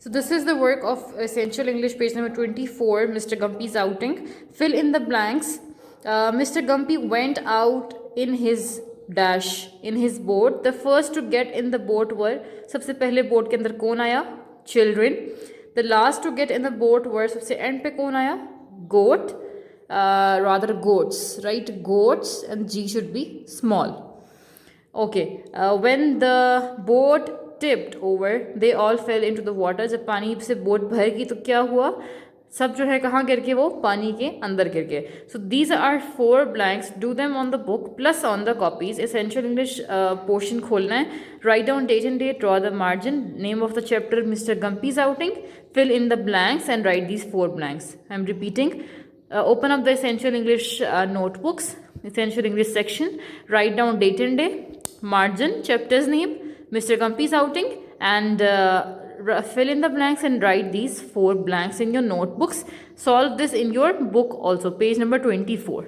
So this is the work of Essential English, page number 24, Mr. Gumpy's outing. Fill in the blanks. Mr. Gumpy went out in his dash, in his boat. The first to get in the boat were, सबसे पहले boat के अंदर कौन आया? Children. The last to get in the boat were, सबसे end पे कौन आया? Goat. Rather goats, right? Goats, and G should be small. Okay, when the boat tipped over, they all fell into the water. जब पानी से boat भर गई तो क्या हुआ? सब जो है कहाँ गिर के? वो पानी के अंदर गिर गए. So these are 4 blanks. Do them on the book plus on the copies. Essential English portion खोलना है. Write down date and date. Draw the margin. Name of the chapter, Mr. Gumpy's outing. Fill in the blanks and write these 4 blanks. I'm repeating. Open up the Essential English notebooks. Essential English section. Write down date and day. Margin, chapter's name, Mr. Gumpy's outing, and fill in the blanks and write these 4 blanks in your notebooks. Solve this in your book also, page number 24.